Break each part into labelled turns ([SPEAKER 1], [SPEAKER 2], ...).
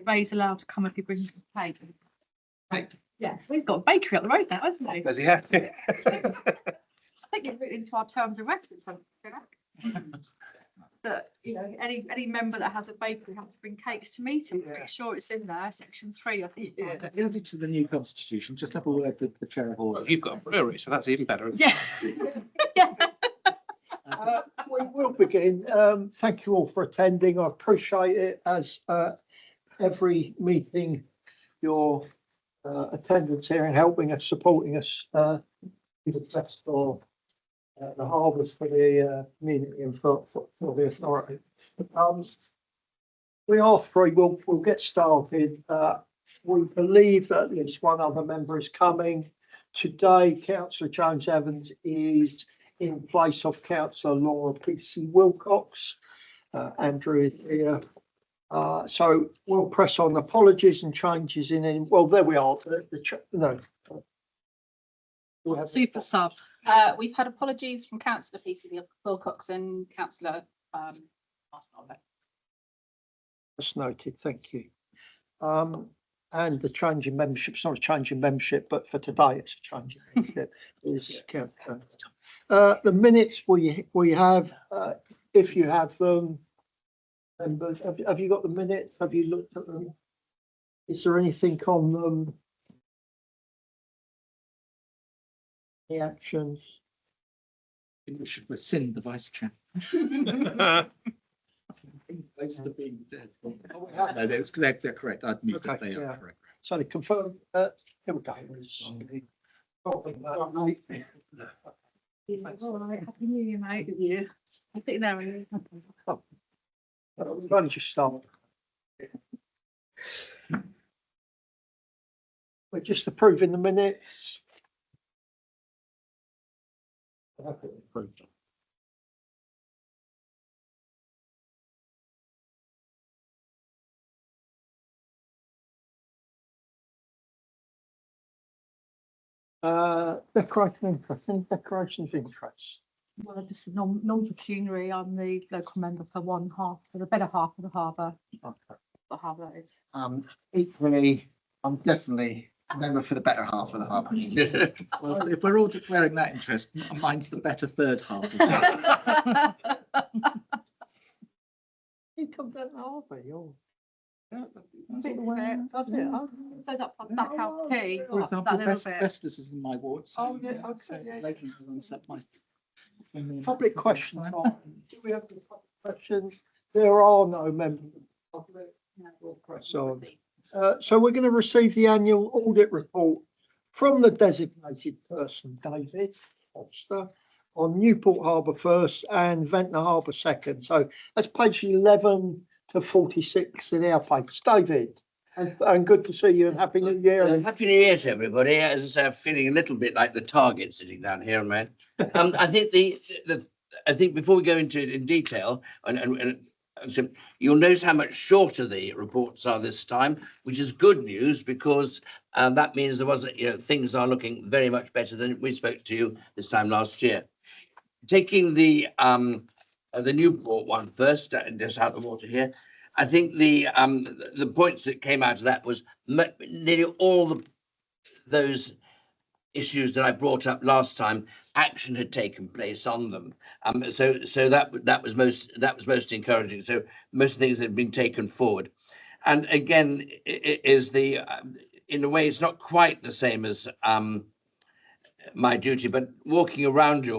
[SPEAKER 1] Ray's allowed to come if he brings his cake. Right. Yeah, he's got a bakery up the road now, hasn't he?
[SPEAKER 2] Does he have?
[SPEAKER 1] I think it's written into our terms of reference. That, you know, any member that has a bakery has to bring cakes to meeting.
[SPEAKER 3] Yeah.
[SPEAKER 1] Make sure it's in there, section 3, I think.
[SPEAKER 3] Yeah, added to the new constitution. Just have a word with the chair of all.
[SPEAKER 2] Well, you've got a brewery, so that's even better.
[SPEAKER 1] Yeah. Yeah.
[SPEAKER 4] We will begin. Thank you all for attending. I appreciate it. As every meeting, your attendance here and helping us, supporting us, be the best for the harbours, for the community and for the authority. We are free. We'll get started. We believe that at least one other member is coming. Today, Councillor James Evans is in place of Councillor Laura P.C. Wilcox. Andrew is here. So we'll press on. Apologies and changes in. Well, there we are. No.
[SPEAKER 1] Super sub.
[SPEAKER 5] We've had apologies from Councillor P.C. Wilcox and Councillor
[SPEAKER 4] That's noted. Thank you. And the change in membership, it's not a change in membership, but for today it's a change in membership. The minutes we have, if you have them, members, have you got the minutes? Have you looked at them? Is there anything on them? Any actions?
[SPEAKER 3] I think we should rescind the vice chair. Place to be dead. No, they're correct. I'd move that they are correct.
[SPEAKER 4] So to confirm, here we go.
[SPEAKER 1] All right, happy New Year, mate.
[SPEAKER 4] Yeah.
[SPEAKER 1] I think there we go.
[SPEAKER 4] We've only just started. We're just approving the minutes. Decorations of interest.
[SPEAKER 1] Well, just non-pecuniary. I'm the local member for one half, for the better half of the harbour.
[SPEAKER 4] Okay.
[SPEAKER 1] What harbour that is.
[SPEAKER 6] Equally, I'm definitely a member for the better half of the harbour.
[SPEAKER 3] Well, if we're all declaring that interest, mine's the better third half.
[SPEAKER 4] You come down the harbour, you're.
[SPEAKER 1] Back out key.
[SPEAKER 3] For example,
[SPEAKER 1] That little bit.
[SPEAKER 3] Vestas is in my ward. So,
[SPEAKER 4] Oh, yeah, okay,
[SPEAKER 3] so
[SPEAKER 4] yeah.
[SPEAKER 3] lately runs up my.
[SPEAKER 4] Public question time. Do we have any public questions? There are no members of the public. We'll press on. So we're going to receive the annual audit report from the designated person, David Foster, on Newport Harbour first and Ventnor Harbour second. So that's page 11 to 46 in our papers. David, and good to see you and Happy New Year.
[SPEAKER 7] Happy New Year to everybody. As I say, I'm feeling a little bit like the target sitting down here, man. I think I think before we go into it in detail, and so you'll notice how much shorter the reports are this time, which is good news because that means there wasn't, things are looking very much better than we spoke to you this time last year. Taking the Newport one first, just out of the water here. I think the points that came out of that was nearly all those issues that I brought up last time. Action had taken place on them, so that was most encouraging. So most things had been taken forward, and again, is in a way it's not quite the same as my duty, but walking around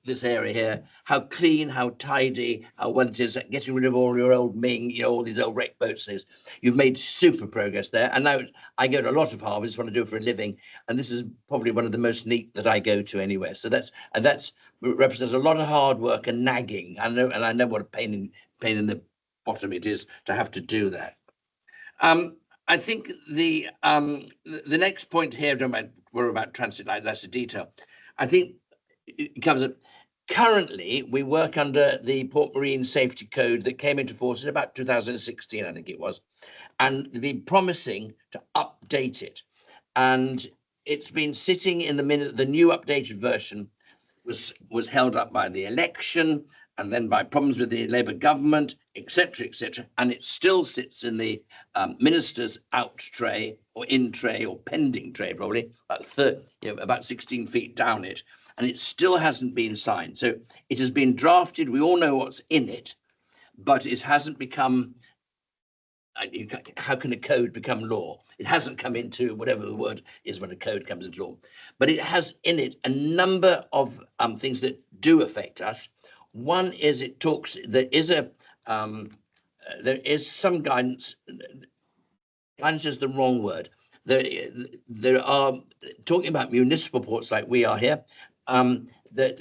[SPEAKER 7] this area here, how clean, how tidy, how well it is, getting rid of all your old Ming, all these old wreck boats. You've made super progress there. And now I go to a lot of harbours, it's what I do for a living, and this is probably one of the most neat that I go to anywhere. So that's represents a lot of hard work and nagging. I know what a pain in the bottom it is to have to do that. I think the next point here, we're about transit lights, that's the detail. I think it comes up. Currently, we work under the Port Marine Safety Code that came into force in about 2016, I think it was, and they've been promising to update it. And it's been sitting in the minute. The new updated version was held up by the election, and then by problems with the Labour government, etc., etc., and it still sits in the minister's out tray or in tray or pending tray, probably about 16 feet down it, and it still hasn't been signed. So it has been drafted. We all know what's in it, but it hasn't become. How can a code become law? It hasn't come into whatever the word is when a code comes into law, but it has in it a number of things that do affect us. One is it talks. There is some guidance. Guidance is the wrong word. There are talking about municipal ports like we are here. That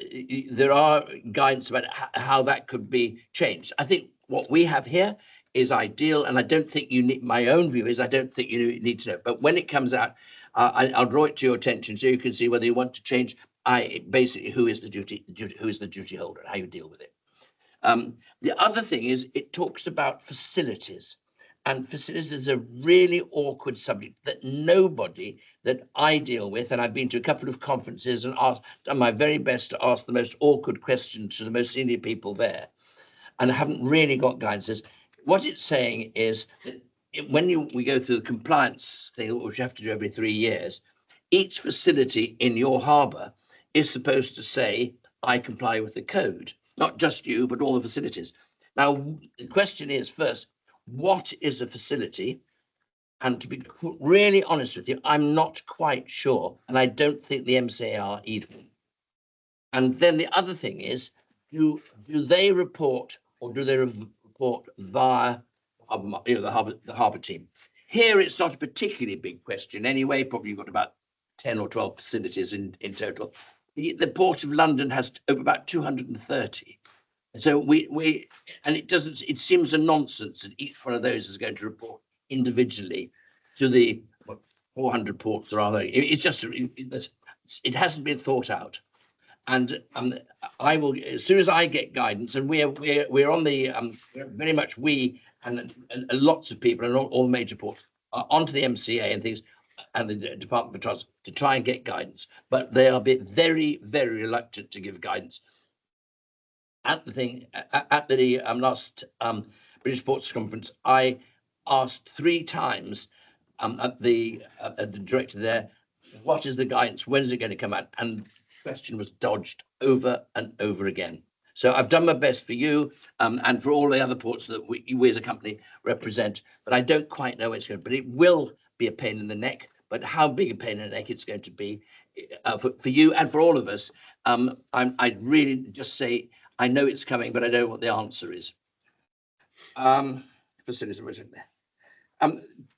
[SPEAKER 7] there are guidance about how that could be changed. I think what we have here is ideal, and I don't think you need. My own view is I don't think you need to know. But when it comes out, I'll draw it to your attention so you can see whether you want to change. Basically who is the duty holder and how you deal with it. The other thing is it talks about facilities, and facilities is a really awkward subject that nobody that I deal with, and I've been to a couple of conferences and done my very best to ask the most awkward questions to the most senior people there, and I haven't really got guidance. What it's saying is that when we go through the compliance thing, which you have to do every 3 years, each facility in your harbour is supposed to say, I comply with the code, not just you, but all the facilities. Now, the question is first, what is a facility? And to be really honest with you, I'm not quite sure, and I don't think the MCA are either. And then the other thing is, do they report, or do they report via the harbour team? Here, it's not a particularly big question anyway. Probably you've got about 10 or 12 facilities in total. The Port of London has about 230. So it seems a nonsense that each one of those is going to report individually to the 400 ports there are. It hasn't been thought out. And I will, as soon as I get guidance, and we're on the very much we and lots of people and all the major ports are onto the MCA and things and the Department for Trust to try and get guidance, but they are very, very reluctant to give guidance. At the last British Ports Conference, I asked 3 times at the director there, what is the guidance? When is it going to come out? And question was dodged over and over again. So I've done my best for you and for all the other ports that we as a company represent, but I don't quite know where it's going. But it will be a pain in the neck. But how big a pain in the neck it's going to be for you and for all of us, I'd really just say I know it's coming, but I don't know what the answer is. Facilities there.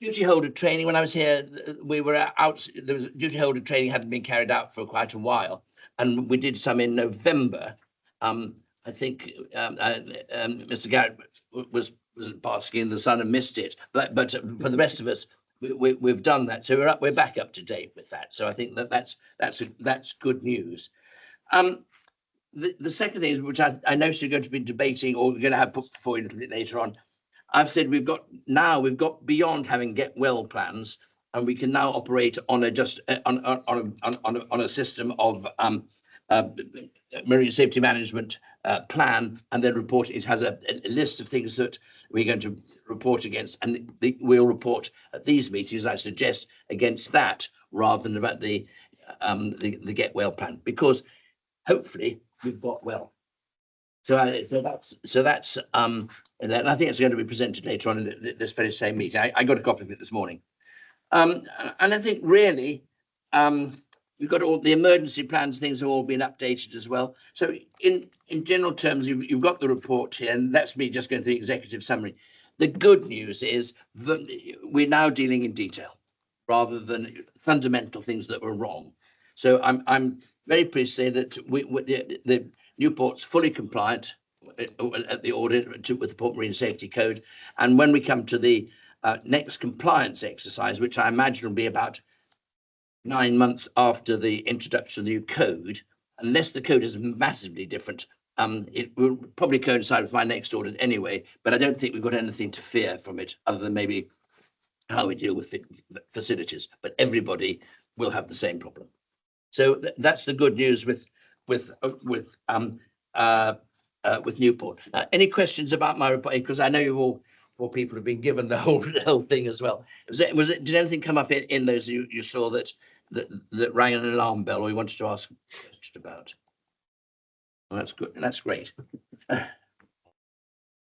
[SPEAKER 7] Duty holder training. When I was here, we were out. There was duty holder training hadn't been carried out for quite a while, and we did some in November. I think Mr. Garrett was basking in the sun and missed it, but for the rest of us, we've done that. So we're back up to date with that. So I think that's good news. The second thing is, which I know you're going to be debating, or we're going to have put before you a little bit later on. I've said we've got beyond having get well plans, and we can now operate on a system of marine safety management plan, and then report. It has a list of things that we're going to report against, and we'll report at these meetings, I suggest, against that rather than about the get well plan, because hopefully we've got well. So that's and I think it's going to be presented later on in this very same meeting. I got a copy of it this morning, and I think really we've got all the emergency plans. Things have all been updated as well. So in general terms, you've got the report here, and that's me just going through the executive summary. The good news is that we're now dealing in detail rather than fundamental things that were wrong. So I'm very pleased to say that the Newport's fully compliant at the audit with the Port Marine Safety Code. And when we come to the next compliance exercise, which I imagine will be about 9 months after the introduction of the new code, unless the code is massively different, it will probably coincide with my next audit anyway, but I don't think we've got anything to fear from it other than maybe how we deal with facilities, but everybody will have the same problem. So that's the good news with with Newport. Any questions about my report? Because I know you've all people have been given the whole thing as well. Did anything come up in those you saw that rang an alarm bell or you wanted to ask a question about? Well, that's good. That's great.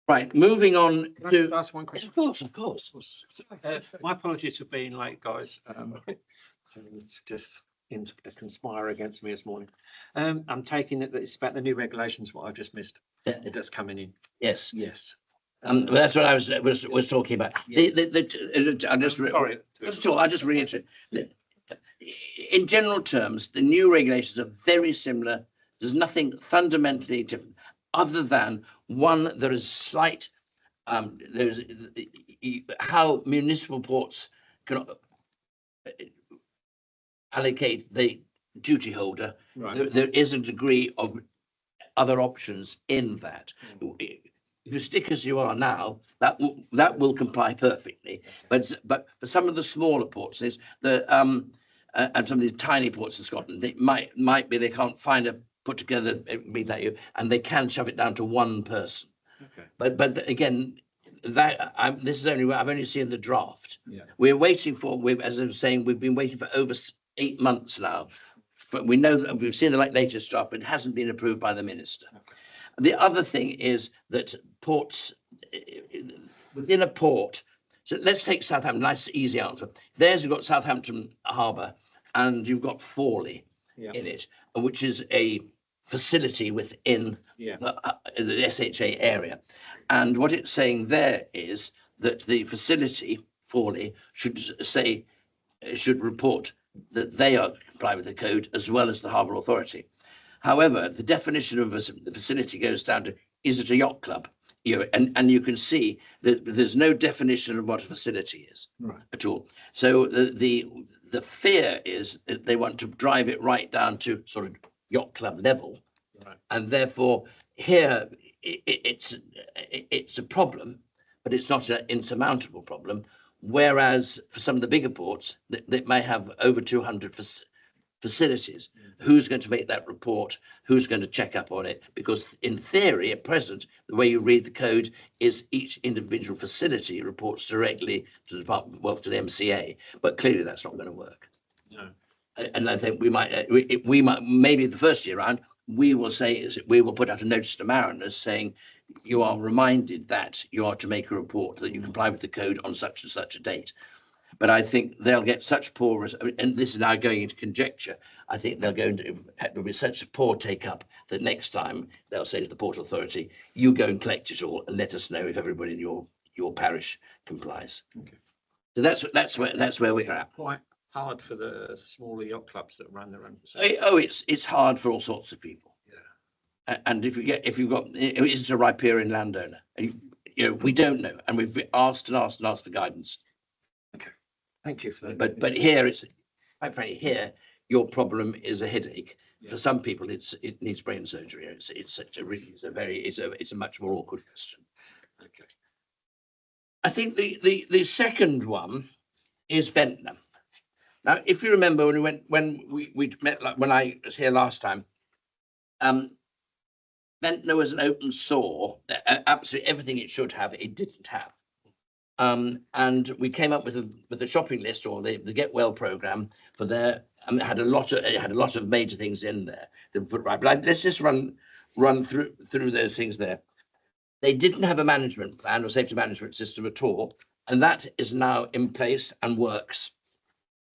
[SPEAKER 7] Right, moving on
[SPEAKER 2] Can I
[SPEAKER 7] to.
[SPEAKER 2] just ask one question?
[SPEAKER 7] Of course.
[SPEAKER 2] My apologies for being late, guys. It's just conspire against me this morning. I'm taking it that it's about the new regulations, what I've just missed.
[SPEAKER 7] Yeah.
[SPEAKER 2] That's coming in.
[SPEAKER 7] Yes.
[SPEAKER 2] Yes.
[SPEAKER 7] Well, that's what I was talking about. I'll just reiterate. In general terms, the new regulations are very similar. There's nothing fundamentally different, other than one, there is slight. There's how municipal ports can allocate the duty holder.
[SPEAKER 2] Right.
[SPEAKER 7] There is a degree of other options in that. If you stick as you are now, that will comply perfectly. But for some of the smaller ports, there's and some of these tiny ports in Scotland, it might be they can't find a put together and they can shove it down to one person.
[SPEAKER 2] Okay.
[SPEAKER 7] But again, this is I've only seen the draft.
[SPEAKER 3] Yeah.
[SPEAKER 7] We're waiting for. As I was saying, we've been waiting for over 8 months now. We know that we've seen the latest draft, but it hasn't been approved by the minister. Okay. The other thing is that ports within a port. So let's take Southampton. Nice, easy answer. You've got Southampton Harbour, and you've got Fawley in it, which is a facility within the SHA area. And what it's saying there is that the facility, Fawley, should report that they are comply with the code as well as the Harbour Authority. However, the definition of the facility goes down to, is it a yacht club? And you can see that there's no definition of what a facility is at all. So the fear is that they want to drive it right down to sort of yacht club level. Right. And therefore here it's a problem, but it's not an insurmountable problem. Whereas for some of the bigger ports that may have over 200 facilities, who's going to make that report? Who's going to check up on it? Because in theory, at present, the way you read the code is each individual facility reports directly to the department, well, to the MCA. But clearly, that's not going to work. No. And I think we might maybe the first year round, we will put out a notice to mariners saying you are reminded that you are to make a report that you comply with the code on such and such a date. But I think they'll get such poor, and this is now going into conjecture, I think they're going to have be such a poor take up that next time they'll say to the Port Authority, you go and collect it all and let us know if everybody in your parish complies. Okay. So that's where we are at.
[SPEAKER 2] Quite hard for the smaller yacht clubs that run their own.
[SPEAKER 7] Oh, it's hard for all sorts of people. Yeah. And if you've got, is it a riparian landowner? We don't know, and we've asked for guidance.
[SPEAKER 2] Okay. Thank you for
[SPEAKER 7] that. But here it's quite frankly, here your problem is a headache. Yeah. For some people, it needs brain surgery. It's a much more awkward question.
[SPEAKER 2] Okay.
[SPEAKER 7] I think the second one is Ventnor. Now, if you remember when we met, like when I was here last time, Ventnor was an open sore. Absolutely everything it should have, it didn't have. And we came up with a shopping list or the Get Well program for their. It had a lot of major things in there that put right. But let's just run through those things there. They didn't have a management plan or safety management system at all, and that is now in place and works.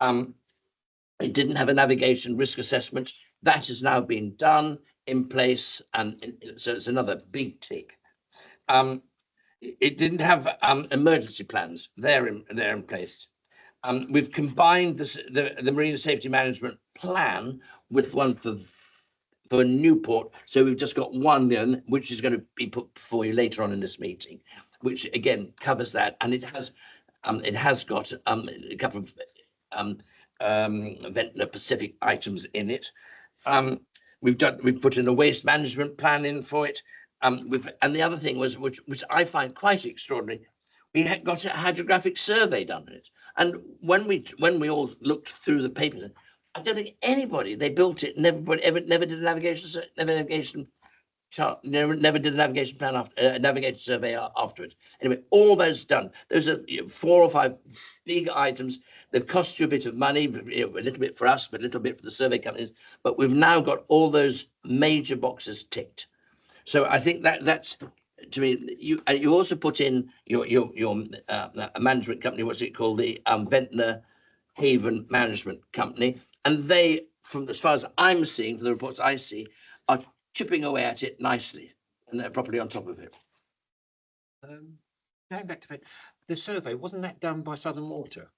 [SPEAKER 7] It didn't have a navigation risk assessment. That has now been done, in place, and so it's another big tick. It didn't have emergency plans. They're in place. We've combined the marine safety management plan with one for Newport. So we've just got one then, which is going to be put before you later on in this meeting, which again covers that, and it has got a couple of Ventnor Pacific items in it. We've put in a waste management plan in for it. And the other thing was, which I find quite extraordinary, we had got a hydrographic survey done on it. And when we all looked through the papers, I don't think anybody, they built it, never did a navigation never did a navigation plan after a navigation survey afterwards. Anyway, all those done. Those are 4 or 5 big items. They've cost you a bit of money, a little bit for us, but a little bit for the survey companies. But we've now got all those major boxes ticked. So I think that's, to me, you also put in your management company. What's it called? The Ventnor Haven Management Company, and they, from as far as I'm seeing, from the reports I see, are chipping away at it nicely, and they're properly on top of it.
[SPEAKER 2] Going back to the survey, wasn't that done by Southern Water?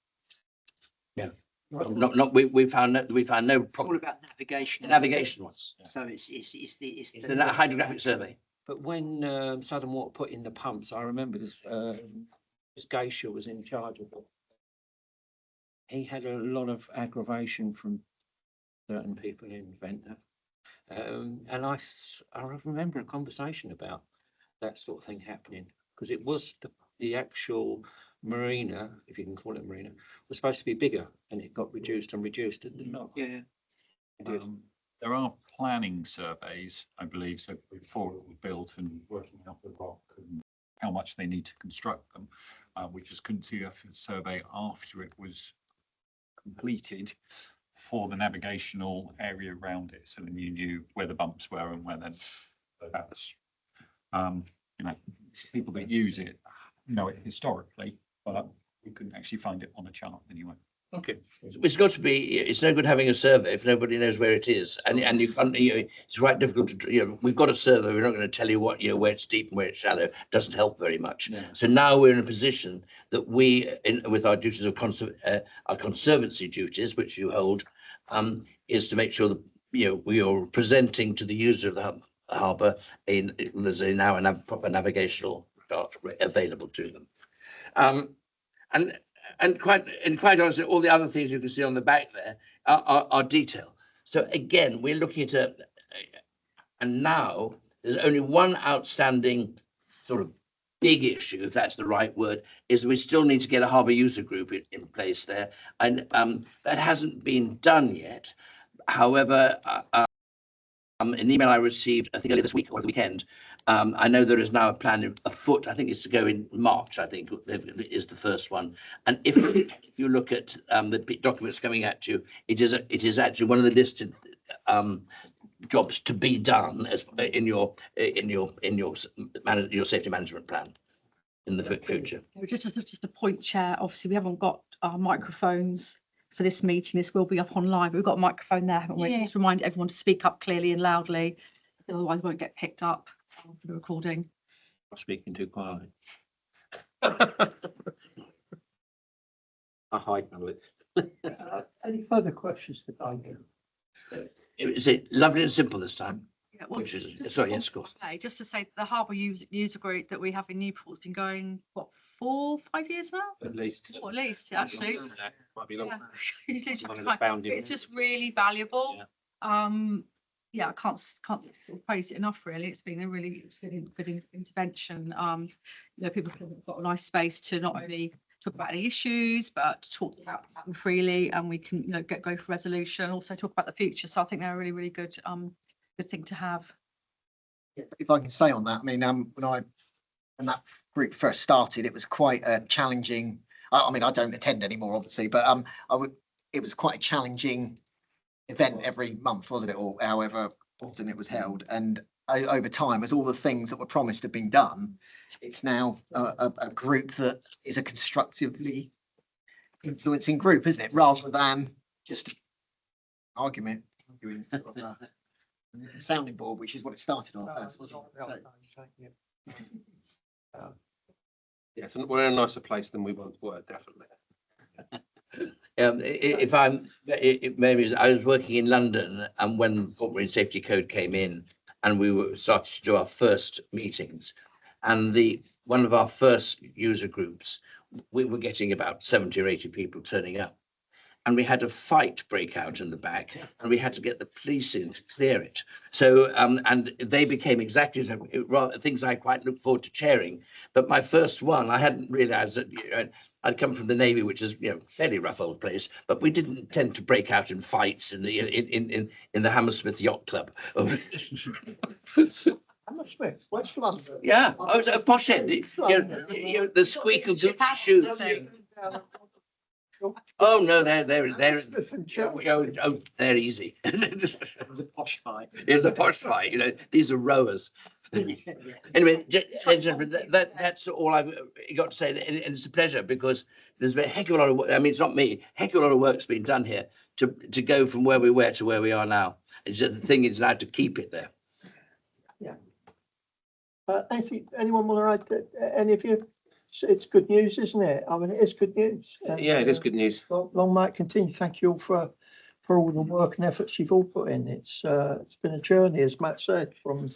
[SPEAKER 7] Yeah. We found no
[SPEAKER 8] It's all
[SPEAKER 7] problem.
[SPEAKER 8] about navigation.
[SPEAKER 7] Navigation ones.
[SPEAKER 8] So it's
[SPEAKER 7] It's the hydrographic survey.
[SPEAKER 2] But when Southern Water put in the pumps, I remember this Geisha was in charge of it. He had a lot of aggravation from certain people in Ventnor. And I remember a conversation about that sort of thing happening, because it was the actual marina, if you can call it marina, was supposed to be bigger, and it got reduced and reduced, did it not?
[SPEAKER 8] Yeah.
[SPEAKER 2] It did.
[SPEAKER 9] There are planning surveys, I believe, so before it was built and working out the rock and how much they need to construct them. We just couldn't see a survey after it was completed for the navigational area around it, so then you knew where the bumps were and where then. So that's, you know, people that use it know it historically, but we couldn't actually find it on a chart anyway.
[SPEAKER 2] Okay.
[SPEAKER 7] It's got to be. It's no good having a survey if nobody knows where it is, and you can't. It's quite difficult to. We've got a survey. We're not going to tell you what where it's deep and where it's shallow. It doesn't help very much.
[SPEAKER 2] Yeah.
[SPEAKER 7] So now we're in a position that we, with our duties of our conservancy duties, which you hold, is to make sure that we are presenting to the user of the harbour there's now a proper navigational chart available to them, And quite honestly, all the other things you can see on the back there are detail. So again, we're looking at and now there's only one outstanding sort of big issue, if that's the right word, is we still need to get a harbour user group in place there. And that hasn't been done yet. However, an email I received, I think earlier this week or the weekend, I know there is now a plan afoot. I think it's to go in March. I think is the first one. And if you look at the documents coming at you, it is actually one of the listed jobs to be done as in your safety management plan in the future.
[SPEAKER 1] Just a point, Chair. Obviously, we haven't got our microphones for this meeting. This will be up online. We've got a microphone there, haven't we?
[SPEAKER 5] Yeah.
[SPEAKER 1] Just remind everyone to speak up clearly and loudly, otherwise it won't get picked up for the recording.
[SPEAKER 2] I'm speaking too quietly. I hide my lips.
[SPEAKER 4] Any further questions for Duncan?
[SPEAKER 7] Is it lovely and simple this time?
[SPEAKER 1] Yeah, well,
[SPEAKER 7] Which is,
[SPEAKER 1] just
[SPEAKER 7] sorry, yes, of course.
[SPEAKER 1] just to say, the harbour user group that we have in Newport has been going, what, 4 or 5 years now?
[SPEAKER 2] At least.
[SPEAKER 1] Or at least, actually.
[SPEAKER 2] Might be long.
[SPEAKER 1] Yeah. Usually
[SPEAKER 2] One of the
[SPEAKER 1] try-
[SPEAKER 2] founding-
[SPEAKER 1] It's just really valuable. Yeah, I can't sort of praise it enough, really. It's been a really good intervention. People have got a nice space to not only talk about any issues, but to talk about them freely, and we can, go for resolution and also talk about the future. So I think they're a really, really good thing to have.
[SPEAKER 6] If I can say on that, I mean, when that group first started, it was quite a challenging. I mean, I don't attend anymore, obviously, but it was quite a challenging event every month, wasn't it, or however often it was held. And over time, as all the things that were promised have been done, it's now a group that is a constructively influencing group, isn't it, rather than just arguing sort of a sounding board, which is what it started on first, wasn't it? So,
[SPEAKER 2] Yes, and we're in a nicer place than we once were, definitely.
[SPEAKER 7] Maybe I was working in London, and when the Port Marine Safety Code came in, and we started to do our first meetings, and one of our first user groups, we were getting about 70 or 80 people turning up, and we had a fight break out in the back, and we had to get the police in to clear it. So, and they became exactly things I quite look forward to chairing. But my first one, I hadn't realised that I'd come from the Navy, which is fairly rough old place, but we didn't tend to break out in fights in the Hammersmith Yacht Club.
[SPEAKER 4] Hammersmith, West London.
[SPEAKER 7] Yeah, I was at a posh end. The squeak of Gucci shoes. Oh, no, they're,
[SPEAKER 4] Hammersmith and Chelsea.
[SPEAKER 7] oh, they're easy.
[SPEAKER 6] The posh fight.
[SPEAKER 7] It's a posh fight, these are rowers. Anyway, that's all I've got to say. And it's a pleasure because there's been a heck of a lot of work. I mean, it's not me, heck of a lot of work's been done here to go from where we were to where we are now. It's just the thing is now to keep it there.
[SPEAKER 4] Anyone want to add, any of you? It's good news, isn't it? I mean, it is good news.
[SPEAKER 2] Yeah, it is good news.
[SPEAKER 4] Long may it continue. Thank you all for all the work and efforts you've all put in. It's been a journey, as Matt said, from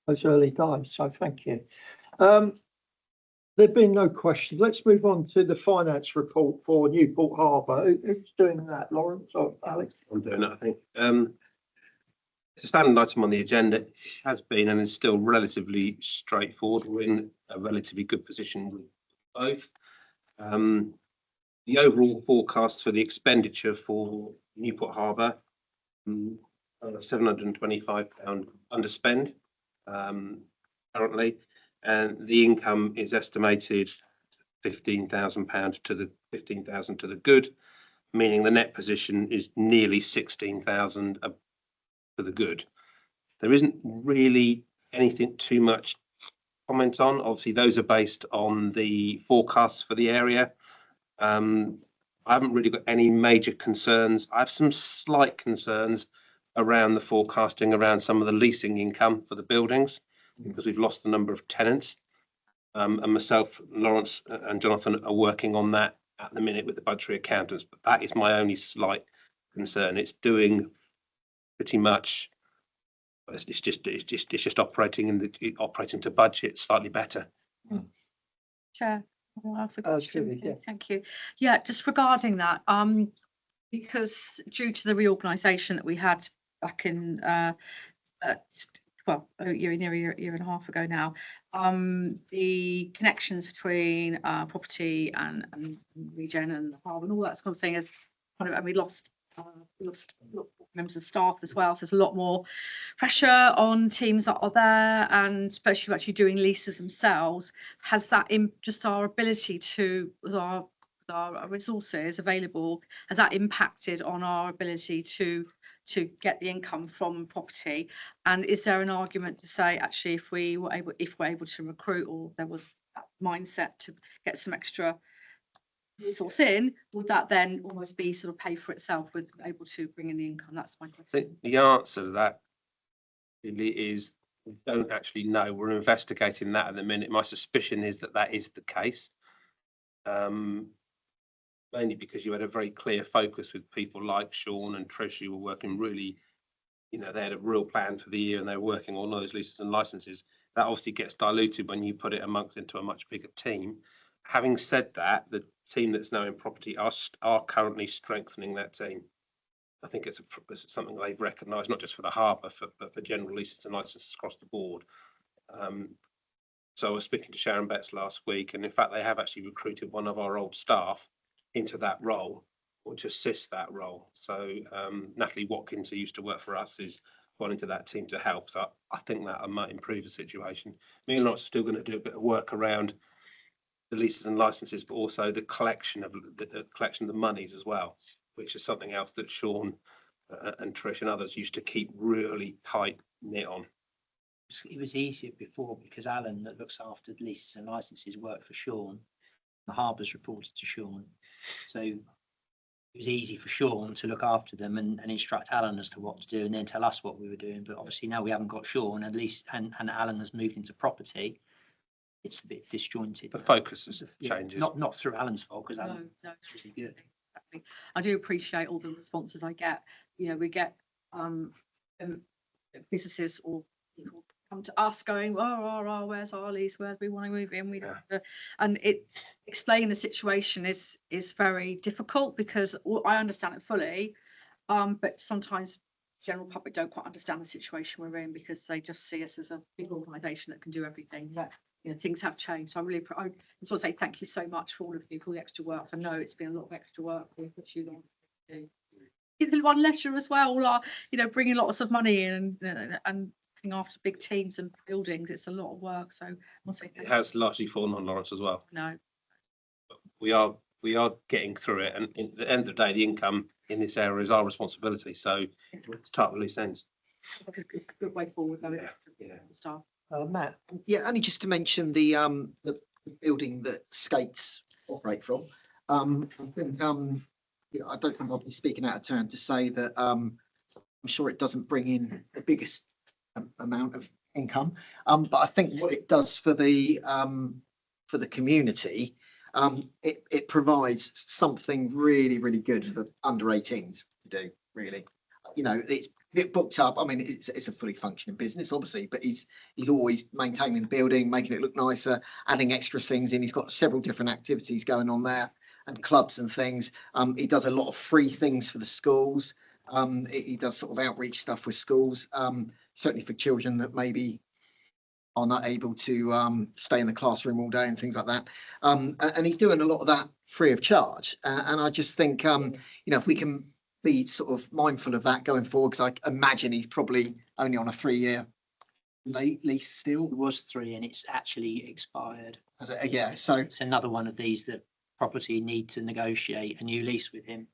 [SPEAKER 4] those early days. So thank you. There've been no questions. Let's move on to the finance report for Newport Harbour. Who's doing that, Lawrence or Alex?
[SPEAKER 8] I'm doing it, I think. It's a standard item on the agenda. It has been and is still relatively straightforward. We're in a relatively good position with both. The overall forecast for the expenditure for Newport Harbour, £725 underspend currently, and the income is estimated £15,000 to the 15,000 to the good, meaning the net position is nearly 16,000 to the good. There isn't really anything too much comment on. Obviously, those are based on the forecasts for the area. I haven't really got any major concerns. I have some slight concerns around the forecasting around some of the leasing income for the buildings because we've lost a number of tenants. And myself, Lawrence and Jonathan are working on that at the minute with the budgetary accountants, but that is my only slight concern. It's doing pretty much, it's just operating operating to budget slightly better.
[SPEAKER 1] Chair, I forgot to
[SPEAKER 4] Julie, yeah.
[SPEAKER 1] thank you. Yeah, just regarding that, because due to the reorganisation that we had back in near a year and a half ago now, the connections between property and regen and the harbour and all that sort of thing is kind of, and we lost members of staff as well. So there's a lot more pressure on teams that are there, and especially actually doing leases themselves. Has that in just our ability to, with our resources available, has that impacted on our ability to get the income from property? And is there an argument to say actually if we're able to recruit, or there was that mindset to get some extra resource in, would that then almost be sort of pay for itself with able to bring in the income? That's my question.
[SPEAKER 8] I think the answer to that really is we don't actually know. We're investigating that at the minute. My suspicion is that is the case. Mainly because you had a very clear focus with people like Sean and Trish, who were working really, they had a real plan for the year and they were working on those leases and licenses. That obviously gets diluted when you put it into a much bigger team. Having said that, the team that's now in property are currently strengthening that team. I think it's something they've recognised, not just for the harbour, but for general leases and licenses across the board. So I was speaking to Sharon Betts last week, and in fact, they have actually recruited one of our old staff into that role, or to assist that role. So Natalie Watkins, who used to work for us, is gone into that team to help. So I think that might improve the situation. Me and Lawrence are still going to do a bit of work around the leases and licenses, but also the collection of the monies as well, which is something else that Sean and Trish and others used to keep really tight knit on.
[SPEAKER 10] It was easier before because Alan, that looks after the leases and licenses, worked for Sean. The harbours reported to Sean, so it was easy for Sean to look after them and instruct Alan as to what to do, and then tell us what we were doing. But obviously now we haven't got Sean, at least, and Alan has moved into property. It's a bit disjointed.
[SPEAKER 8] The focus is changes.
[SPEAKER 10] Not through Alan's fault, because Alan
[SPEAKER 1] No,
[SPEAKER 10] is really good.
[SPEAKER 1] exactly. I do appreciate all the responses I get. We get businesses or people come to us going, where's our lease? Where do we want to move in? And explaining the situation is very difficult because I understand it fully, but sometimes general public don't quite understand the situation we're in because they just see us as a big organisation that can do everything. Things have changed. So I just want to say thank you so much for all of you for the extra work. I know it's been a lot of extra work for you long to do. The one letter as well, bringing lots of money in and looking after big teams and buildings, it's a lot of work. So I'll say
[SPEAKER 8] It
[SPEAKER 1] thank
[SPEAKER 8] has largely fallen on Lawrence as well.
[SPEAKER 1] you. No,
[SPEAKER 8] We are getting through it, and at the end of the day, the income in this area is our responsibility. So it's tight with loose ends.
[SPEAKER 1] it's a good way forward. Though,
[SPEAKER 8] Yeah.
[SPEAKER 1] Staff.
[SPEAKER 4] Matt,
[SPEAKER 6] Yeah, only just to mention the building that skates operate from. I think, you know, I don't think I'll be speaking out of turn to say that I'm sure it doesn't bring in the biggest amount of income. But I think what it does for the community, it provides something really, really good for under 18s to do, really. You know, it's booked up. I mean, it's a fully functioning business, obviously, but he's always maintaining the building, making it look nicer, adding extra things in. He's got several different activities going on there and clubs and things. He does a lot of free things for the schools. He does sort of outreach stuff with schools, certainly for children that maybe are not able to stay in the classroom all day and things like that. And he's doing a lot of that free of charge. And I just think, you know, if we can be sort of mindful of that going forward, because I imagine he's probably only on a 3-year lease still.
[SPEAKER 10] It was 3 and it's actually expired.
[SPEAKER 6] Yeah, so
[SPEAKER 10] It's another one of these that property need to negotiate a new lease with him.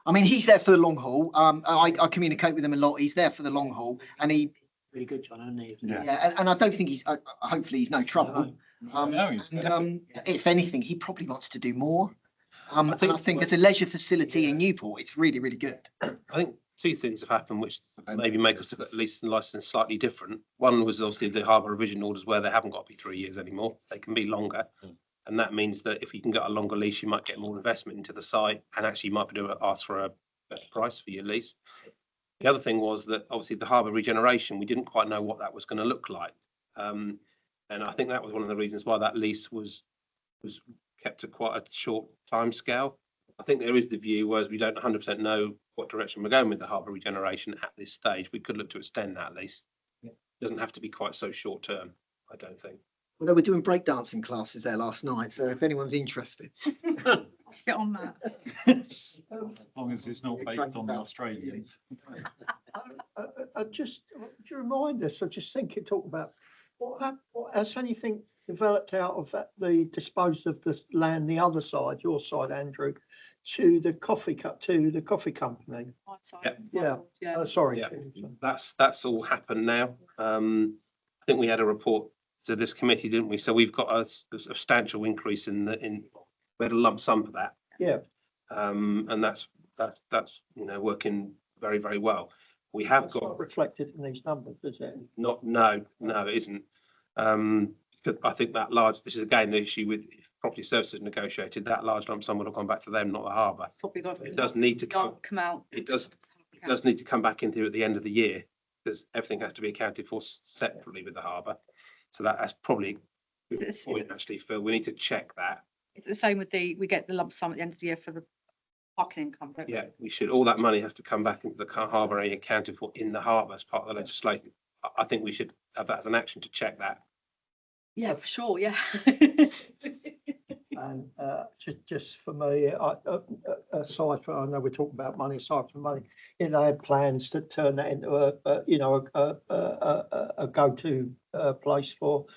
[SPEAKER 6] I mean, he's there for the long haul. I communicate with him a lot. He's there for the long haul, and he,
[SPEAKER 10] Really good, John, isn't he?
[SPEAKER 6] yeah, and I don't think he's. Hopefully, he's no trouble.
[SPEAKER 9] No, he's
[SPEAKER 6] And if anything, he probably wants to do more. And I think as a leisure facility in Newport, it's really, really good.
[SPEAKER 8] I think two things have happened which maybe make us look at lease and license slightly different. One was obviously the harbour revision orders where they haven't got to be 3 years anymore. They can be longer. And that means that if you can get a longer lease, you might get more investment into the site and actually you might be able to ask for a better price for your lease. The other thing was that obviously the harbour regeneration, we didn't quite know what that was going to look like. And I think that was one of the reasons why that lease was kept to quite a short time scale. I think there is the view, whereas we don't 100% know what direction we're going with the harbour regeneration at this stage, we could look to extend that lease. It doesn't have to be quite so short term, I don't think.
[SPEAKER 6] Well, they were doing breakdancing classes there last night, so if anyone's interested.
[SPEAKER 1] Get on that.
[SPEAKER 9] as long as it's not based on the Australians.
[SPEAKER 4] just, would you remind us, I just think it talk about, what has anything developed out of that, the disposal of the land, the other side, your side, Andrew, to the coffee company?
[SPEAKER 1] Yeah.
[SPEAKER 4] Sorry.
[SPEAKER 8] Yeah. That's all happened now. I think we had a report to this committee, didn't we? So we've got a substantial increase we had a lump sum for that.
[SPEAKER 4] Yeah.
[SPEAKER 8] And that's you know, working very, very well. We have
[SPEAKER 4] That's
[SPEAKER 8] got
[SPEAKER 4] not reflected in these numbers, is it?
[SPEAKER 8] no, it isn't. Because I think this is again the issue with if property services negotiated, that large lump sum would have gone back to them, not the harbour.
[SPEAKER 1] Probably got.
[SPEAKER 8] It does need to come
[SPEAKER 1] out.
[SPEAKER 8] It does need to come back into at the end of the year because everything has to be accounted for separately with the harbour. So that's probably a good point, actually, Phil. We need to check that.
[SPEAKER 1] It's the same with we get the lump sum at the end of the year for the parking income. Don't we?
[SPEAKER 8] Yeah, we should. All that money has to come back into the harbour and accounted for in the harbour as part of the legislation. I think we should have that as an action to check that.
[SPEAKER 1] Yeah, for sure. Yeah.
[SPEAKER 4] And just for me, aside from, I know we're talking about money, aside from money, you know, they had plans to turn that into a go-to place for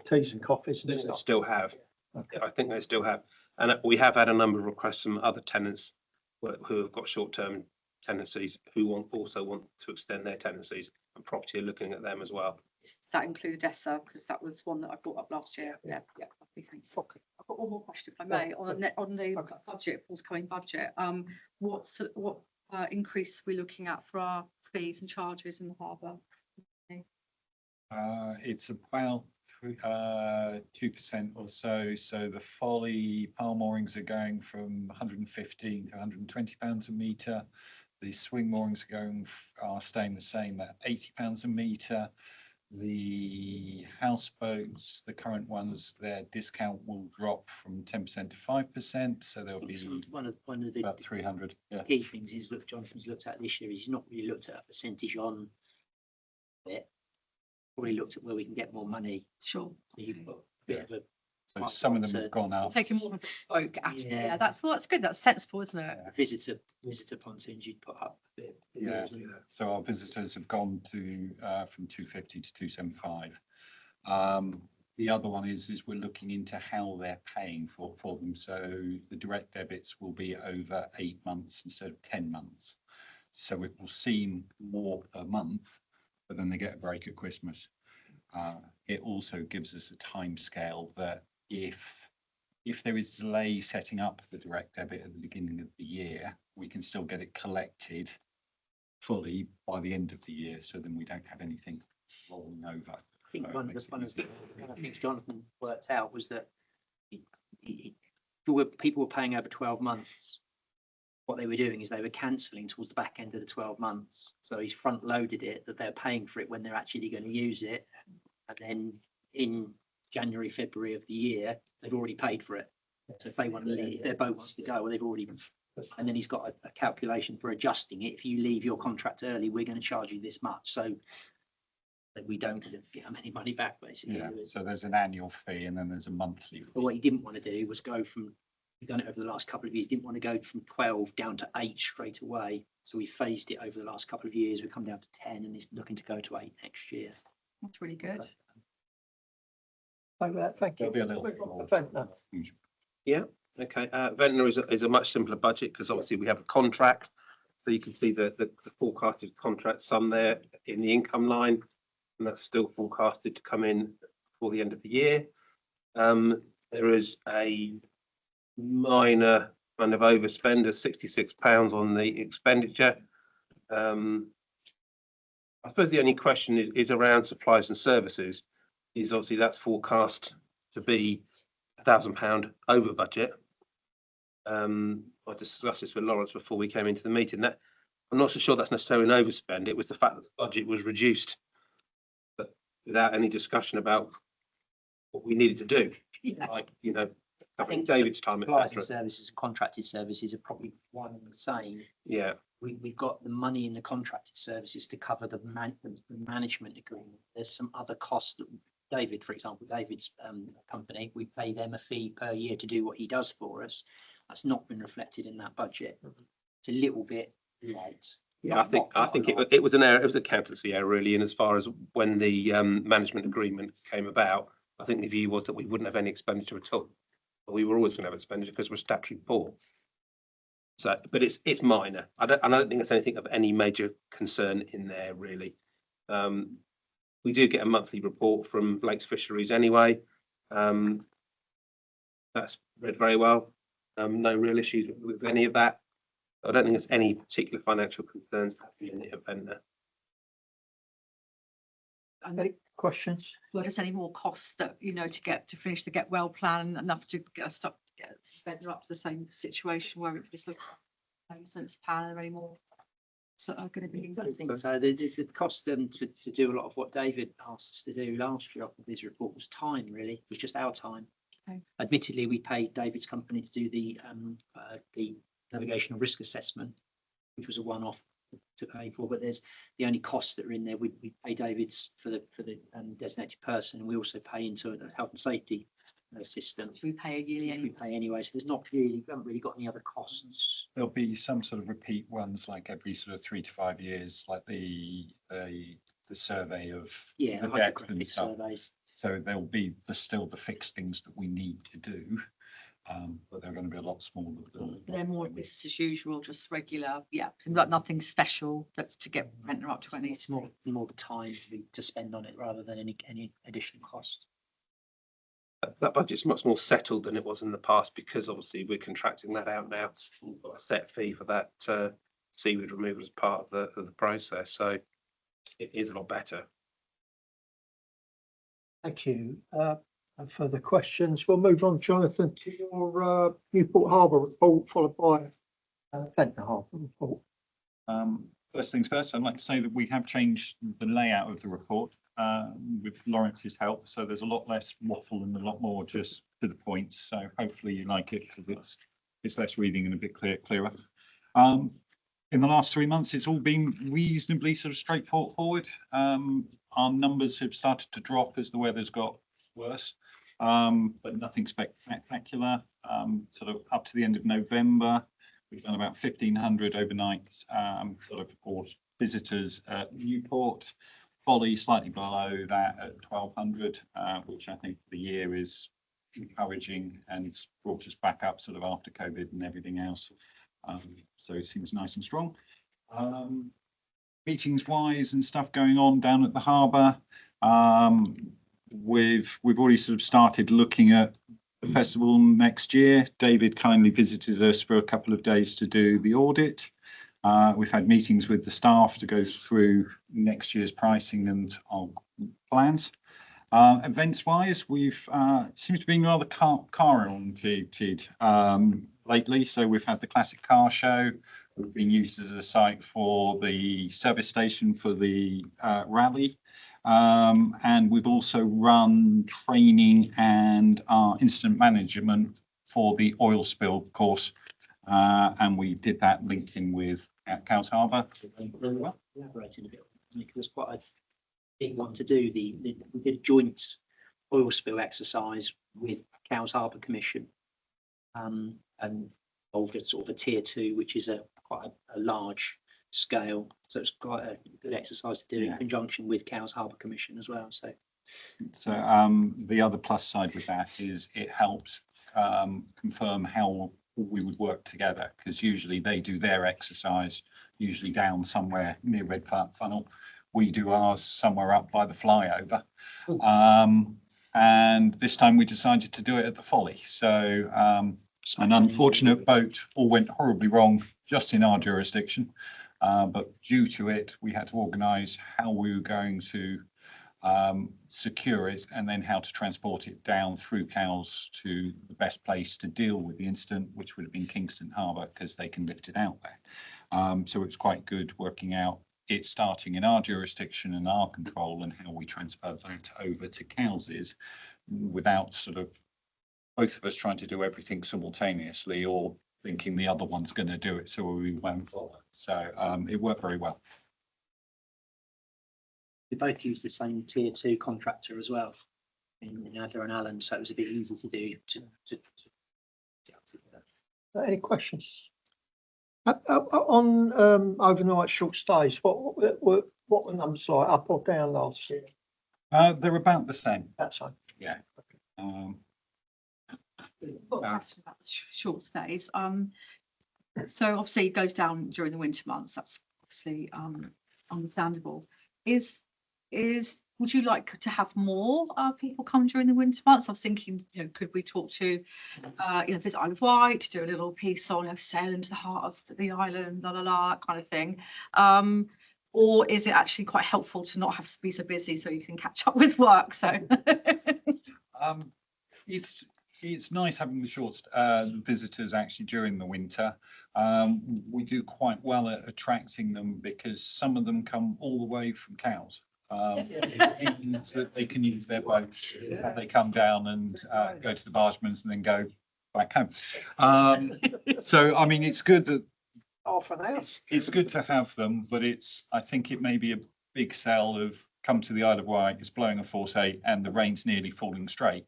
[SPEAKER 4] teas and coffees and
[SPEAKER 8] They
[SPEAKER 4] stuff.
[SPEAKER 8] still have.
[SPEAKER 4] Okay.
[SPEAKER 8] I think they still have. And we have had a number of requests from other tenants who have got short-term tenancies who also want to extend their tenancies, and property are looking at them as well.
[SPEAKER 1] Does that include Odessa? Because that was one that I brought up last year. Yeah. Lovely, thanks. I've got one more question, if I may, on the budget, forthcoming budget. What increase are we looking at for our fees and charges in the harbour?
[SPEAKER 9] It's about 2% or so. So the folly palm moorings are going from 115 to 120 pounds a metre. The swing moorings are staying the same at 80 pounds a metre. The houseboats, the current ones, their discount will drop from 10% to 5%. So there'll be
[SPEAKER 10] One of the
[SPEAKER 9] about 300. Yeah.
[SPEAKER 10] key things is that Jonathan's looked at this year. He's not really looked at a percentage on it. Probably looked at where we can get more money.
[SPEAKER 1] Sure.
[SPEAKER 10] So you've got a bit of a
[SPEAKER 9] So some of them have gone up.
[SPEAKER 1] Taking more of a bespoke aspect.
[SPEAKER 5] Yeah.
[SPEAKER 1] Yeah, that's good. That's sensible, isn't it?
[SPEAKER 10] Visitor pontoons you'd put up a bit.
[SPEAKER 9] Yeah, so our visitors have gone to from 250 to 275. The other one is we're looking into how they're paying for them. So the direct debits will be over 8 months instead of 10 months. So it will seem more per month, but then they get a break at Christmas. It also gives us a time scale that if there is delay setting up the direct debit at the beginning of the year, we can still get it collected fully by the end of the year. So then we don't have anything rolling over.
[SPEAKER 10] I think one of the things Jonathan worked out was that people were paying over 12 months. What they were doing is they were cancelling towards the back end of the 12 months. So he's front loaded it that they're paying for it when they're actually going to use it. And then in January, February of the year, they've already paid for it. So if they want to leave, if their boat wants to go, well, they've already, and then he's got a calculation for adjusting it. If you leave your contract early, we're going to charge you this much. So that we don't get them any money back, basically.
[SPEAKER 9] Yeah, so there's an annual fee and then there's a monthly fee.
[SPEAKER 10] But what he didn't want to do was go from, we've done it over the last couple of years, didn't want to go from 12 down to 8 straight away. So we phased it over the last couple of years. We've come down to 10 and he's looking to go to 8 next year.
[SPEAKER 1] That's really good.
[SPEAKER 4] Thank you.
[SPEAKER 9] There'll be a little bit more.
[SPEAKER 4] Ventnor.
[SPEAKER 8] Okay, Ventnor is a much simpler budget because obviously we have a contract. So you can see the forecasted contract sum there in the income line, and that's still forecasted to come in before the end of the year. There is a minor kind of overspend of £66 on the expenditure. I suppose the only question is around supplies and services. Is obviously that's forecast to be £1,000 over budget. I discussed this with Lawrence before we came into the meeting. That I'm not so sure that's necessarily an overspend. It was the fact that the budget was reduced, but without any discussion about what we needed to do.
[SPEAKER 10] Yeah.
[SPEAKER 8] Like,
[SPEAKER 10] I think
[SPEAKER 8] David's time,
[SPEAKER 10] supplies and
[SPEAKER 8] etc.
[SPEAKER 10] services and contracted services are probably one and the same.
[SPEAKER 8] Yeah,
[SPEAKER 10] We've got the money in the contracted services to cover the management agreement. There's some other costs that David, for example, David's company, we pay them a fee per year to do what he does for us. That's not been reflected in that budget. It's a little bit late.
[SPEAKER 8] yeah. I think it was an error. It was an accountancy error, really. And as far as when the management agreement came about, I think the view was that we wouldn't have any expenditure at all. But we were always going to have expenditure because we're statutory poor. So, but it's minor. I don't think there's anything of any major concern in there, really. We do get a monthly report from Lakes Fisheries anyway. That's read very well. No real issues with any of that. I don't think there's any particular financial concerns happening in the event there.
[SPEAKER 4] Any questions?
[SPEAKER 1] Well, just any more costs that, to finish the get well plan, enough to get us up, get Ventnor up to the same situation where it just looks sense plan anymore. So are going to be.
[SPEAKER 10] I don't think so. The cost to do a lot of what David asked us to do last year off of his report was time, really. It was just our time.
[SPEAKER 1] Okay.
[SPEAKER 10] Admittedly, we paid David's company to do the navigational risk assessment, which was a one-off to pay for, but there's the only costs that are in there. We pay David's for the designated person, and we also pay into a health and safety system.
[SPEAKER 1] We pay a yearly
[SPEAKER 10] We
[SPEAKER 1] anyway.
[SPEAKER 10] pay anyway, so there's not really, we haven't really got any other costs.
[SPEAKER 9] There'll be some sort of repeat ones like every sort of 3 to 5 years, like the survey of
[SPEAKER 10] Yeah,
[SPEAKER 9] the
[SPEAKER 10] the
[SPEAKER 9] decks and
[SPEAKER 10] hydrographic
[SPEAKER 9] stuff.
[SPEAKER 10] surveys.
[SPEAKER 9] So there'll be still the fixed things that we need to do, but they're going to be a lot smaller.
[SPEAKER 1] They're more business as usual, just regular, like nothing special. That's to get Ventnor up to any.
[SPEAKER 10] It's more the time to spend on it rather than any additional cost.
[SPEAKER 8] That budget's much more settled than it was in the past because obviously we're contracting that out now. We've got a set fee for that seaweed removal as part of the process, so it is a lot better.
[SPEAKER 4] Thank you. And further questions? We'll move on, Jonathan, to your Newport Harbour report, followed by Ventnor Harbour report.
[SPEAKER 9] First things first, I'd like to say that we have changed the layout of the report with Lawrence's help. So there's a lot less waffle and a lot more just to the point. So hopefully you like it because it's less reading and a bit clearer. In the last 3 months, it's all been reasonably sort of straightforward. Our numbers have started to drop as the weather's got worse. but nothing spectacular. Sort of up to the end of November, we've done about 1,500 overnight sort of or visitors at Newport. Folly slightly below that at 1,200, which I think for the year is encouraging, and it's brought us back up sort of after COVID and everything else. So it seems nice and strong. Meetings wise and stuff going on down at the harbour. We've already sort of started looking at the festival next year. David kindly visited us for a couple of days to do the audit. We've had meetings with the staff to go through next year's pricing and our plans. Events wise, we've seems to be rather car oriented lately. So we've had the classic car show. We've been used as a site for the service station for the rally. And we've also run training and incident management for the oil spill course. And we did that linked in with Cowes Harbour. Very well.
[SPEAKER 10] Elaborating a bit, because it's quite a big one to do. We did a joint oil spill exercise with Cowes Harbour Commission, and involved a sort of a tier 2, which is quite a large scale. So it's quite a good exercise to do in conjunction with Cowes Harbour Commission as well. So
[SPEAKER 9] the other plus side with that is it helps confirm how we would work together, because usually they do their exercise usually down somewhere near Red Funnel. We do ours somewhere up by the flyover. And this time we decided to do it at the Folly. So an unfortunate boat all went horribly wrong just in our jurisdiction. But due to it, we had to organise how we were going to secure it and then how to transport it down through Cowes to the best place to deal with the incident, which would have been Kingston Harbour, because they can lift it out there. So it's quite good working out it starting in our jurisdiction and our control and how we transfer that over to Cowes's without sort of both of us trying to do everything simultaneously or thinking the other one's going to do it, so we won't bother. So it worked very well.
[SPEAKER 10] we both use the same tier 2 contractor as well in Adler and Allen, so it was a bit easy to do.
[SPEAKER 4] Any questions? On overnight short stays, what were the numbers like, up or down last year?
[SPEAKER 9] They're about the same.
[SPEAKER 4] That's fine.
[SPEAKER 9] Yeah.
[SPEAKER 1] Got a question about the short stays. So obviously it goes down during the winter months. That's obviously understandable. Would you like to have more people come during the winter months? I was thinking, could we talk to, visit Isle of Wight, do a little piece on, sail into the heart of the island, that kind of thing. Or is it actually quite helpful to not have to be so busy so you can catch up with work? So
[SPEAKER 9] it's nice having the short visitors actually during the winter. We do quite well at attracting them because some of them come all the way from Cowes. That they can use their boats. They come down and go to the bargemen's and then go back home. So I mean, it's good that
[SPEAKER 4] Half an hour.
[SPEAKER 9] it's good to have them, but I think it may be a big sell of come to the Isle of Wight, it's blowing a force 8 and the rain's nearly falling straight,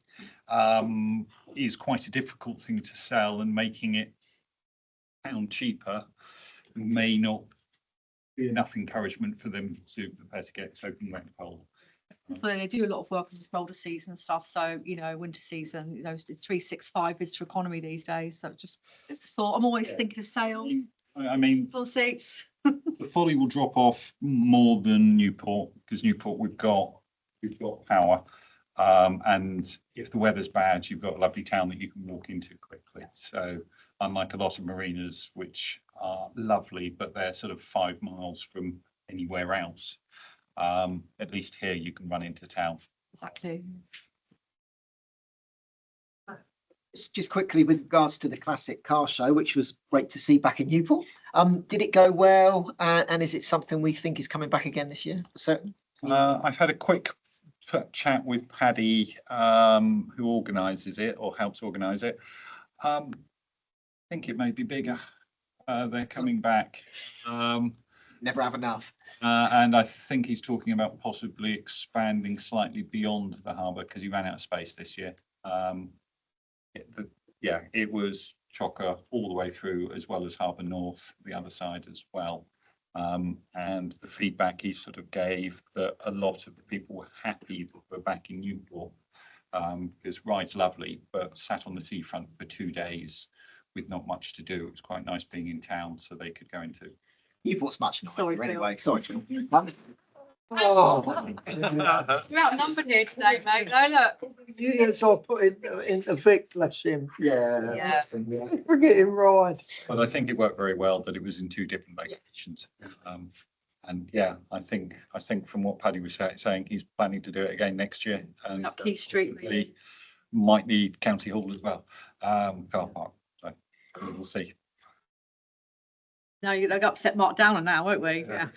[SPEAKER 9] is quite a difficult thing to sell, and making it pound cheaper may not be enough encouragement for them to prepare to get soaking wet and cold.
[SPEAKER 1] So they do a lot of work on the shoulder season and stuff. So, winter season, it's 365 visitor economy these days. So just a thought. I'm always thinking of sales.
[SPEAKER 9] I mean,
[SPEAKER 1] On seats.
[SPEAKER 9] the Folly will drop off more than Newport, because Newport we've got power, and if the weather's bad, you've got a lovely town that you can walk into quickly. So unlike a lot of marinas, which are lovely, but they're sort of 5 miles from anywhere else, at least here you can run into town.
[SPEAKER 1] Exactly.
[SPEAKER 6] Just quickly with regards to the classic car show, which was great to see back in Newport. Did it go well? And is it something we think is coming back again this year? Certain.
[SPEAKER 9] I've had a quick chat with Paddy, who organises it or helps organise it. I think it may be bigger. They're coming back.
[SPEAKER 6] Never have enough.
[SPEAKER 9] And I think he's talking about possibly expanding slightly beyond the harbour because he ran out of space this year. Yeah, it was chocker all the way through, as well as Harbour North, the other side as well. And the feedback he sort of gave, that a lot of the people were happy that we're back in Newport. Because ride's lovely, but sat on the seafront for 2 days with not much to do. It was quite nice being in town, so they could go into.
[SPEAKER 6] Newport's much
[SPEAKER 1] Sorry,
[SPEAKER 6] nicer
[SPEAKER 1] Phil.
[SPEAKER 6] anyway. Sorry, Phil.
[SPEAKER 4] Oh.
[SPEAKER 1] You're outnumbered here today, mate. No, look.
[SPEAKER 4] Years I put into Vic, bless him.
[SPEAKER 1] Yeah.
[SPEAKER 4] Forget him, right.
[SPEAKER 9] But I think it worked very well that it was in 2 different locations. And yeah, I think from what Paddy was saying, he's planning to do it again next year. And
[SPEAKER 1] Up Key Street,
[SPEAKER 9] he
[SPEAKER 1] maybe.
[SPEAKER 9] might need County Hall as well, car park. So we'll see.
[SPEAKER 1] No, you're gonna upset Mark Downer now, won't we? Yeah.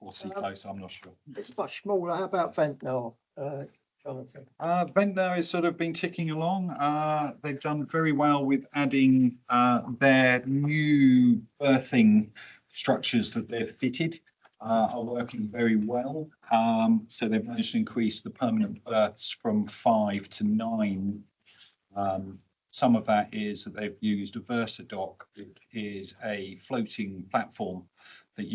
[SPEAKER 9] Or see close, I'm not sure.
[SPEAKER 4] It's much smaller. How about Ventnor, Jonathan?
[SPEAKER 9] Ventnor has sort of been ticking along. They've done very well with adding their new berthing structures that they've fitted. Are working very well. So they've managed to increase the permanent berths from 5 to 9. Some of that is that they've used a VersaDock. It is a floating platform that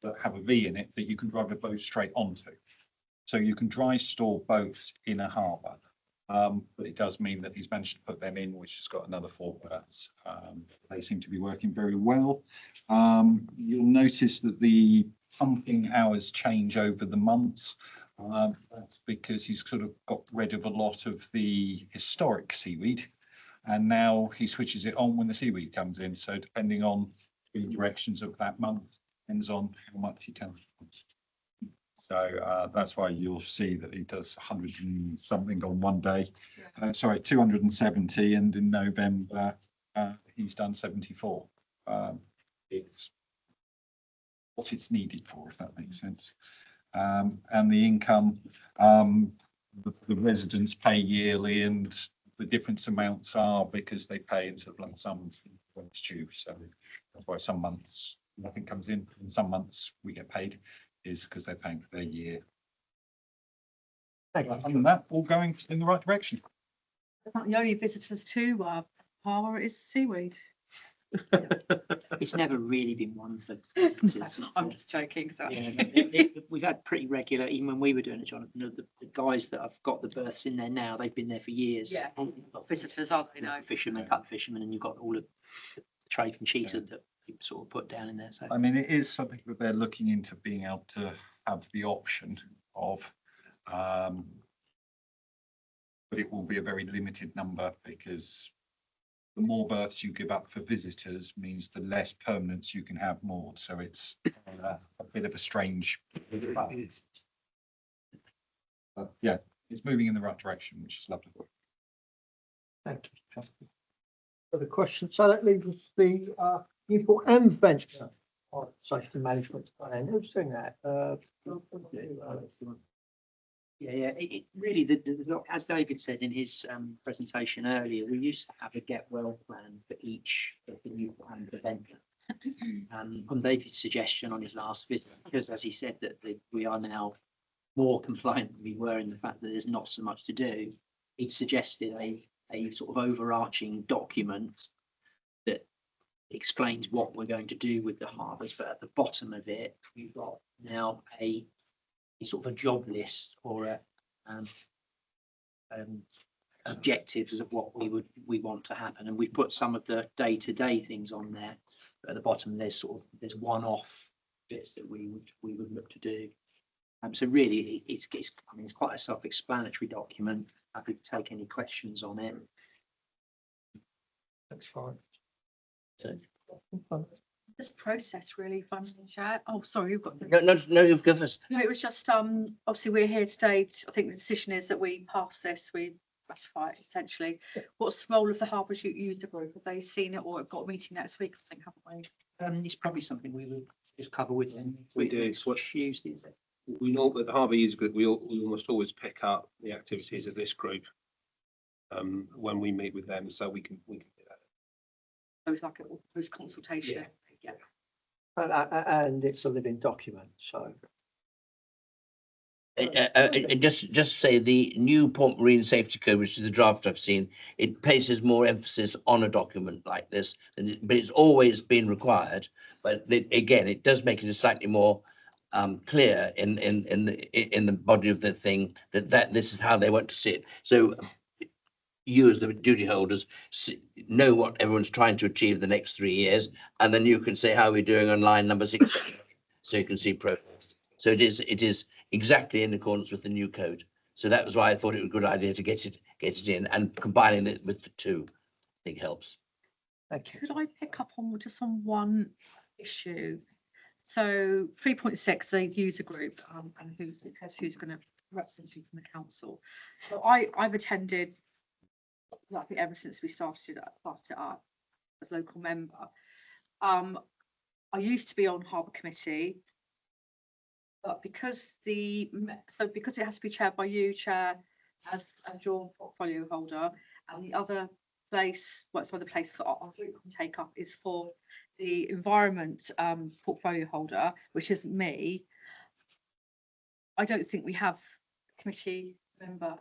[SPEAKER 9] that have a V in it that you can drive a boat straight onto. So you can dry store boats in a harbour. But it does mean that he's managed to put them in, which has got another 4 berths. They seem to be working very well. You'll notice that the pumping hours change over the months. That's because he's sort of got rid of a lot of the historic seaweed, and now he switches it on when the seaweed comes in. So depending on the directions of that month, depends on how much he tells. So that's why you'll see that he does 100 and something on one day. Sorry, 270, and in November he's done 74. It's what it's needed for, if that makes sense. And the income, the residents pay yearly, and the difference amounts are because they pay into lump sums when it's due. So that's why some months nothing comes in, and some months we get paid, is because they're paying for their year. Other than that, all going in the right direction.
[SPEAKER 1] The only visitors to Harbour is seaweed.
[SPEAKER 10] It's never really been one for visitors.
[SPEAKER 1] I'm just joking. Sorry.
[SPEAKER 10] Yeah, we've had pretty regular, even when we were doing it, Jonathan, the guys that have got the berths in there now, they've been there for years.
[SPEAKER 1] Yeah, not visitors, aren't they? No.
[SPEAKER 10] Fishermen, cut fishermen, and you've got all of the trade from cheetah that people sort of put down in there. So
[SPEAKER 9] I mean, it is something that they're looking into, being able to have the option of, but it will be a very limited number, because the more berths you give up for visitors means the less permanents you can have moored. So it's a bit of a strange. But yeah, it's moving in the right direction, which is lovely.
[SPEAKER 4] Thank you, Justin. Other questions? So that leaves us the Newport and Ventnor safety management plan. Who's doing that?
[SPEAKER 10] yeah, it really, as David said in his presentation earlier, we used to have a get well plan for each of the new and the Ventnor. On David's suggestion on his last visit, because as he said that we are now more compliant than we were in the fact that there's not so much to do, he suggested a sort of overarching document that explains what we're going to do with the harbours, but at the bottom of it, we've got now a sort of a job list or objectives of what we want to happen, and we've put some of the day-to-day things on there. But at the bottom, there's one-off bits that we would look to do. So really, it's quite a self-explanatory document. Happy to take any questions on it.
[SPEAKER 4] That's fine.
[SPEAKER 10] So
[SPEAKER 1] This process really, if I'm in chat. Oh, sorry, you've got.
[SPEAKER 7] No, you've given us.
[SPEAKER 1] No, it was just, obviously we're here today. I think the decision is that we pass this, we ratify it essentially. What's the role of the Harbours User Group? Have they seen it or have got a meeting next week? I think, haven't we?
[SPEAKER 10] it's probably something we would just cover with them.
[SPEAKER 8] We do.
[SPEAKER 10] It's what Tuesday, is it?
[SPEAKER 8] We know that the Harbour User Group, we almost always pick up the activities of this group when we meet with them, so we can do that.
[SPEAKER 1] It was like a post consultation.
[SPEAKER 8] Yeah.
[SPEAKER 1] Yeah.
[SPEAKER 4] And it's a living document, so.
[SPEAKER 7] Just say the Newport Marine Safety Code, which is the draft I've seen, it places more emphasis on a document like this, but it's always been required. But again, it does make it slightly more clear in the body of the thing that this is how they want to see it. So you as the duty holders know what everyone's trying to achieve the next 3 years, and then you can say how we're doing on line number 6, so you can see progress. So it is exactly in accordance with the new code. So that was why I thought it was a good idea to get it in, and combining it with the two, I think helps.
[SPEAKER 6] Thank you.
[SPEAKER 1] Could I pick up on just on one issue? So 3.6, the user group, and who it says who's going to represent you from the council. So I've attended, I think ever since we started it up as local member. I used to be on Harbour Committee, but because it has to be chaired by you, Chair, as your portfolio holder, and the other place, what's the place for our group can take up is for the environment portfolio holder, which isn't me. I don't think we have a committee member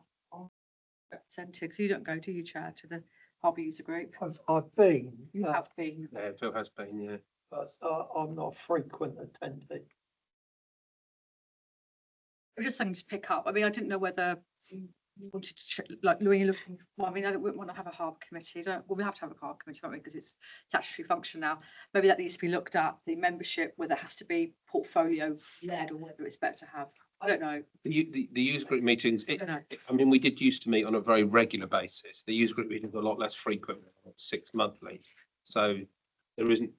[SPEAKER 1] represented. So you don't go, do you, Chair, to the Harbour user group?
[SPEAKER 4] I've been.
[SPEAKER 1] You have been.
[SPEAKER 8] Yeah, Phil has been, yeah.
[SPEAKER 4] But I'm not a frequent attendee.
[SPEAKER 1] I'm just something to pick up. I mean, I didn't know whether you wanted to check, like when you're looking. Well, I mean, I wouldn't want to have a Harbour Committee. Well, we have to have a Harbour Committee, won't we? Because it's statutory function now. Maybe that needs to be looked at. The membership, whether it has to be portfolio led or whether it's better to have. I don't know.
[SPEAKER 8] The user group meetings,
[SPEAKER 1] I don't know.
[SPEAKER 8] I mean, we did used to meet on a very regular basis. The user group meetings are a lot less frequent, 6 monthly. So there isn't.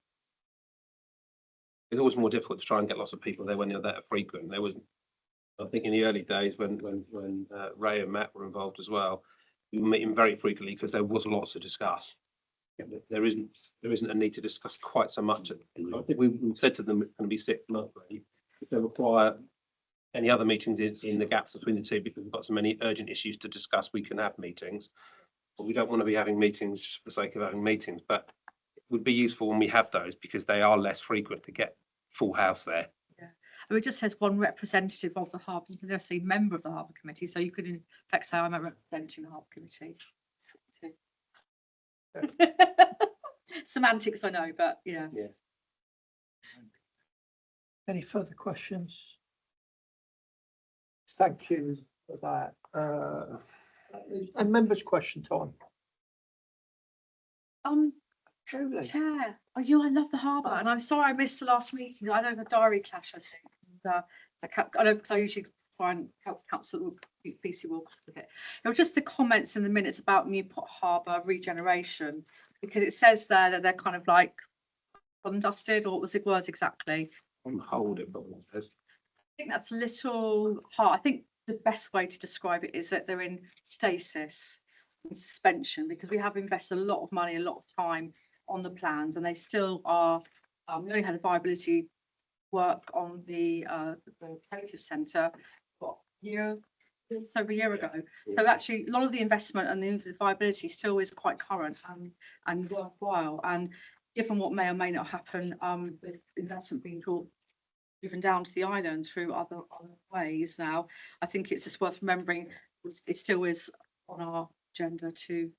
[SPEAKER 8] It's always more difficult to try and get lots of people there when they're that frequent. There was, I think, in the early days when Ray and Matt were involved as well, we were meeting very frequently because there was lots to discuss. There isn't a need to discuss quite so much. I think we said to them it's going to be 6 monthly. If they require any other meetings in the gaps between the two, because we've got so many urgent issues to discuss, we can have meetings. But we don't want to be having meetings just for the sake of having meetings. But it would be useful when we have those because they are less frequent to get full house there.
[SPEAKER 1] Yeah, I mean, it just says one representative of the Harbour, doesn't necessarily member of the Harbour Committee. So you could in fact say I'm representing the Harbour Committee. Semantics, I know, but yeah.
[SPEAKER 8] Yeah.
[SPEAKER 4] Any further questions? Thank you for that. And members' question time. Julie.
[SPEAKER 1] Chair, I love the Harbour, and I'm sorry I missed the last meeting. I know the diary clash, I think. And, I know because I usually try and help Council PC Walk with it. It was just the comments in the minutes about Newport Harbour regeneration, because it says there that they're kind of like undusted, or what was it words exactly?
[SPEAKER 8] On hold, it probably says.
[SPEAKER 1] I think that's a little hard. I think the best way to describe it is that they're in stasis and suspension, because we have invested a lot of money, a lot of time on the plans, and they still are. We only had a viability work on the creative centre over a year ago. So actually, a lot of the investment and the viability still is quite current and worthwhile. And given what may or may not happen with investment being driven down to the island through other ways now, I think it's just worth remembering it still is on our agenda to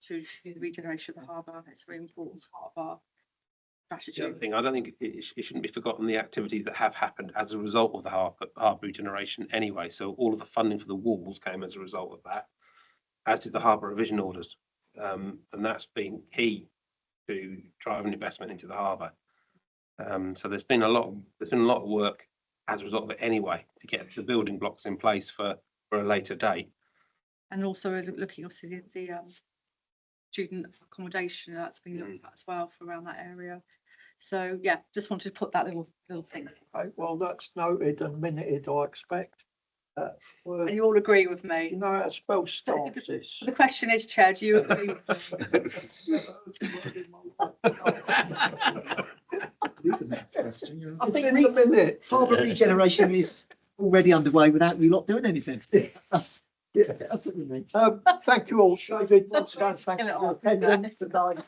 [SPEAKER 1] do the regeneration of the harbour. It's a very important part of our strategy.
[SPEAKER 8] The other thing, I don't think it shouldn't be forgotten the activities that have happened as a result of the harbour regeneration anyway. So all of the funding for the walls came as a result of that, as did the harbour revision orders, and that's been key to driving investment into the harbour. So there's been a lot of work as a result of it anyway to get the building blocks in place for a later date.
[SPEAKER 1] And also looking obviously the student accommodation that's been looked at as well for around that area. So yeah, just wanted to put that little thing.
[SPEAKER 4] Okay, well, that's noted and minuted, I expect.
[SPEAKER 1] And you all agree with me?
[SPEAKER 4] You know how to spell stasis?
[SPEAKER 1] The question is, Chair, do you agree?
[SPEAKER 3] Who's the next question?
[SPEAKER 6] I think
[SPEAKER 4] In the minute.
[SPEAKER 6] harbour regeneration is already underway without you lot doing anything. That's what you mean.
[SPEAKER 4] Thank you all. David, once again, thank you for your attendance tonight.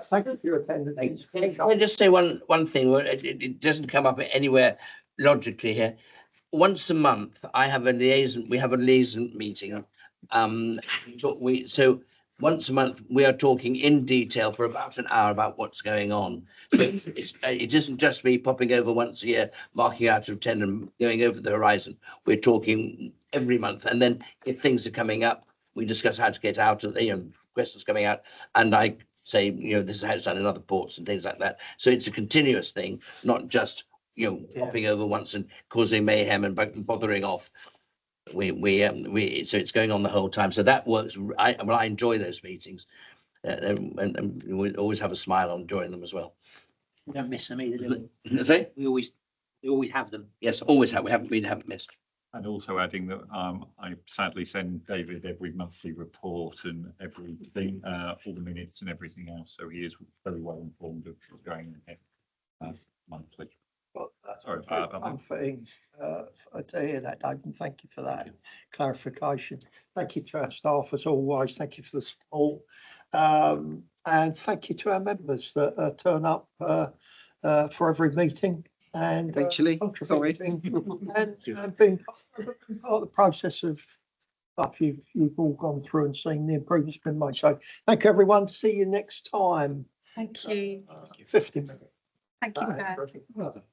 [SPEAKER 4] Thank you for your attendance.
[SPEAKER 7] Can I just say one thing? It doesn't come up anywhere logically here. once a month, I have a liaison, we have a liaison meeting. So once a month, we are talking in detail for about an hour about what's going on. So it isn't just me popping over once a year, marking out of 10 and going over the horizon. We're talking every month. And then if things are coming up, we discuss how to get out of, questions coming out. And I say, this is how it's done in other ports and things like that. So it's a continuous thing, not just, popping over once and causing mayhem and bothering off. So it's going on the whole time. So that works. I enjoy those meetings, and we always have a smile on during them as well.
[SPEAKER 10] We don't miss them either, do we?
[SPEAKER 7] Say?
[SPEAKER 10] We always have them.
[SPEAKER 7] Yes, always have. We haven't missed.
[SPEAKER 9] And also adding that I sadly send David every monthly report and everything, all the minutes and everything else. So he is very well informed of what's going on monthly.
[SPEAKER 4] Well, that's
[SPEAKER 9] Sorry,
[SPEAKER 4] very comforting to hear that, Dave, and thank you for that clarification. Thank you to our staff as always. Thank you for the support. And thank you to our members that turn up for every meeting and
[SPEAKER 6] Eventually, sorry.
[SPEAKER 4] and being part of the process of stuff you've all gone through and seen the improvements been made. So thank you, everyone. See you next time.
[SPEAKER 1] Thank you.
[SPEAKER 4] 50 minutes.
[SPEAKER 1] Thank you, Ben.
[SPEAKER 3] Well done.